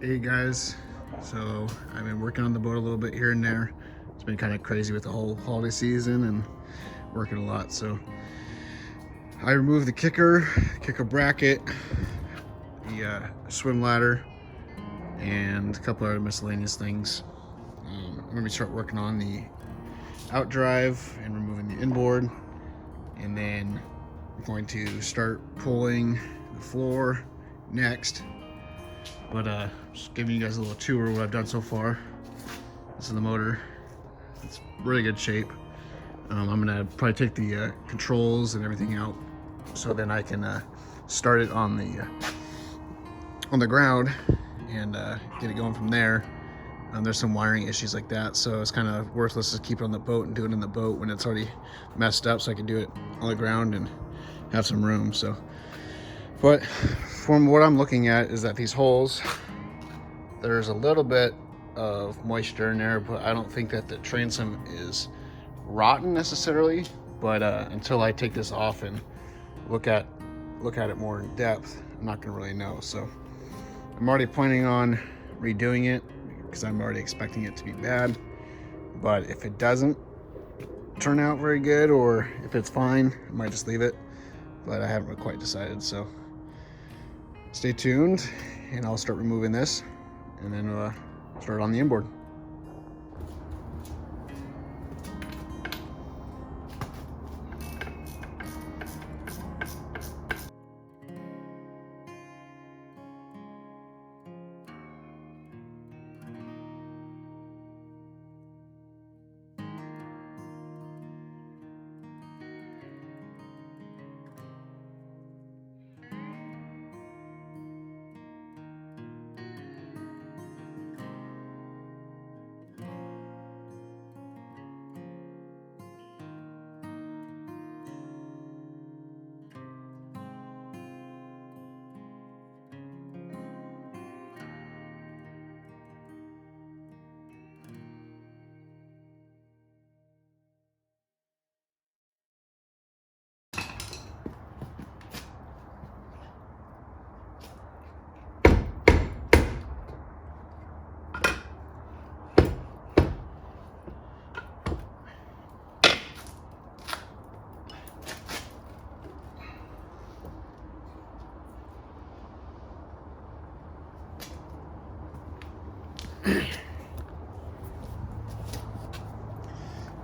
Hey guys, so I've been working on the boat a little bit here and there. It's been kind of crazy with the whole holiday season and working a lot. So I removed the kicker bracket, the swim ladder, and a couple other miscellaneous things. I'm going to start working on the Outdrive and removing the inboard, and then I'm going to start pulling the floor next. But just giving you guys a little tour of what I've done so far. This is the motor. It's really good shape. I'm gonna probably take the controls and everything out, so then I can start it on the ground and get it going from there. There's some wiring issues like that, so it's kind of worthless to keep it on the boat and do it in the boat when it's already messed up. So I can do it on the ground and have some room. So, but from what I'm looking at is that these holes, there's a little bit of moisture in there, but I don't think that the transom is rotten necessarily. But until I take this off and look at it more in depth, I'm not gonna really know. So I'm already planning on redoing it because I'm already expecting it to be bad. But if it doesn't turn out very good, or if it's fine, I might just leave it. But I haven't quite decided, so stay tuned and I'll start removing this and then start on the inboard.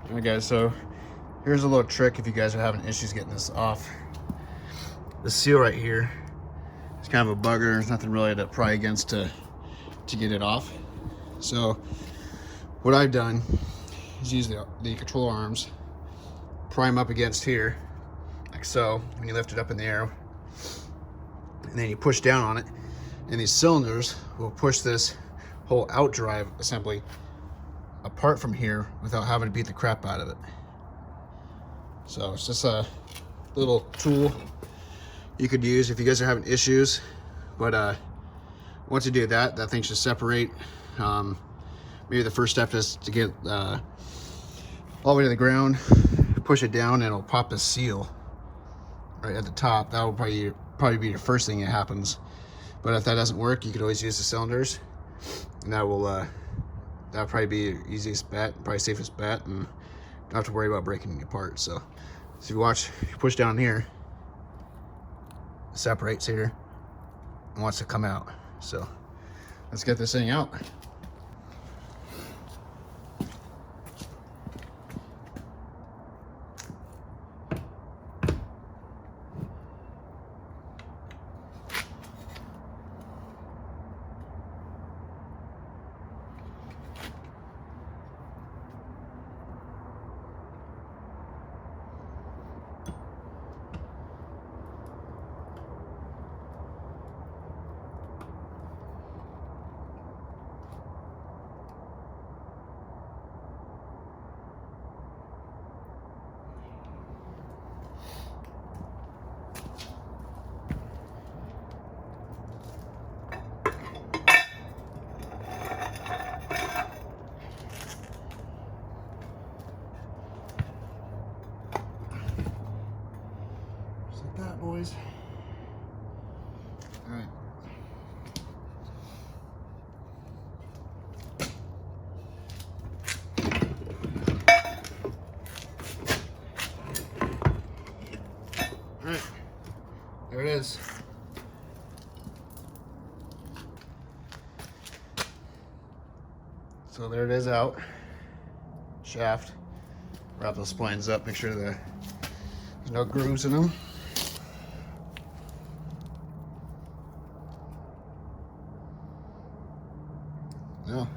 Alright guys, so here's a little trick if you guys are having issues getting this off. The seal right here is kind of a bugger. There's nothing really to pry against to get it off. So what I've done is use the control arms, pry them up against here, like so, when you lift it up in the air, and then you push down on it, and these cylinders will push this whole Outdrive assembly apart from here without having to beat the crap out of it. So it's just a little tool you could use if you guys are having issues. But once you do that, that thing should separate. Maybe the first step is to get all the way to the ground, push it down, and it'll pop a seal right at the top. That will probably be the first thing that happens. But if that doesn't work, you could always use the cylinders, and that will that'll probably be your easiest bet, probably safest bet, and don't have to worry about breaking it apart. So if you watch, if you push down here, it separates here and wants to come out. So let's get this thing out. that, boys. All right. There it is. So there it is out. Shaft. Wrap those splines up, make sure that there's no grooves in them. No.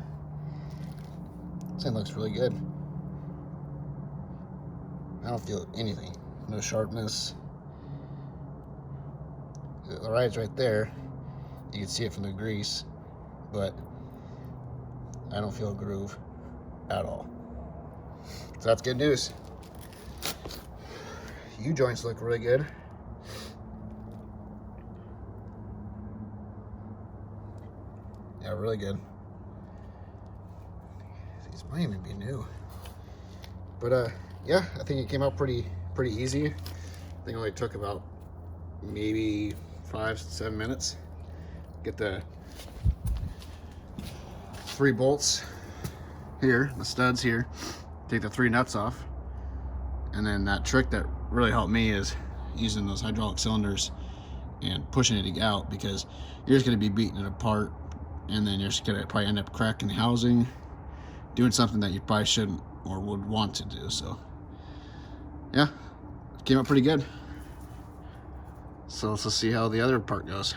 This thing looks really good. I don't feel anything. No sharpness. The ride's right there. You can see it from the grease, but I don't feel a groove at all. So that's good news. U-joints look really good. Yeah, really good. These might even be new. But yeah, I think it came out pretty easy. I think it only took about maybe 5-7 minutes. Get the 3 bolts here, the studs here, take the 3 nuts off, and then that trick that really helped me is using those hydraulic cylinders and pushing it out, because you're just going to be beating it apart, and then you're just going to probably end up cracking the housing, doing something that you probably shouldn't or would want to do. So yeah, it came out pretty good. So let's see how the other part goes.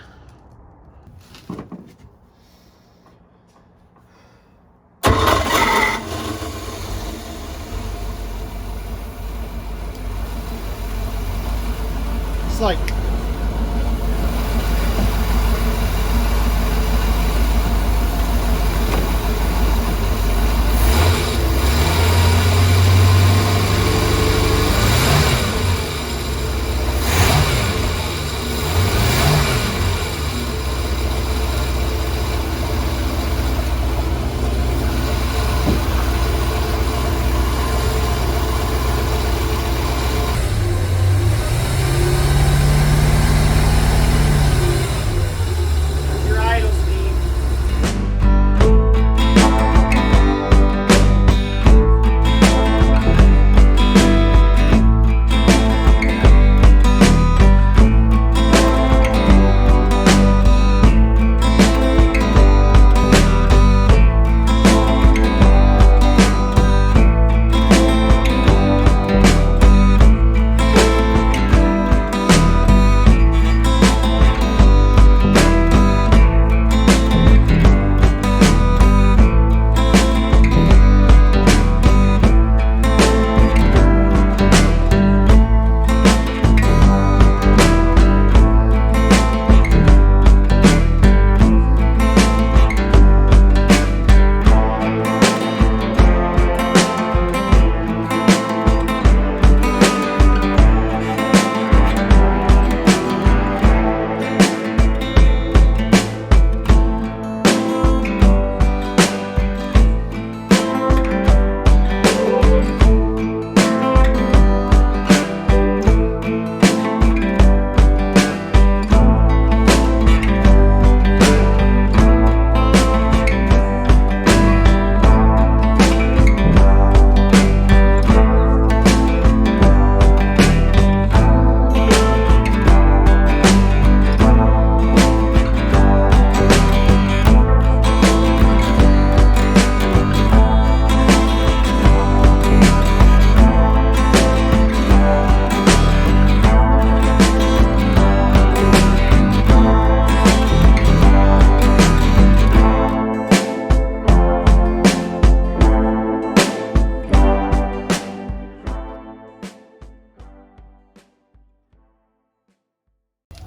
It's like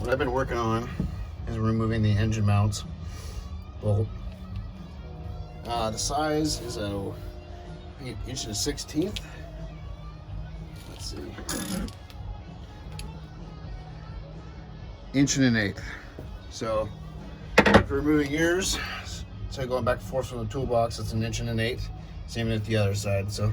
what I've been working on is removing the engine mounts bolt. The size is a 1 1/16. Let's see, 1 1/8. So for removing ears, so going back and forth from the toolbox, it's 1 1/8. Same with the other side. So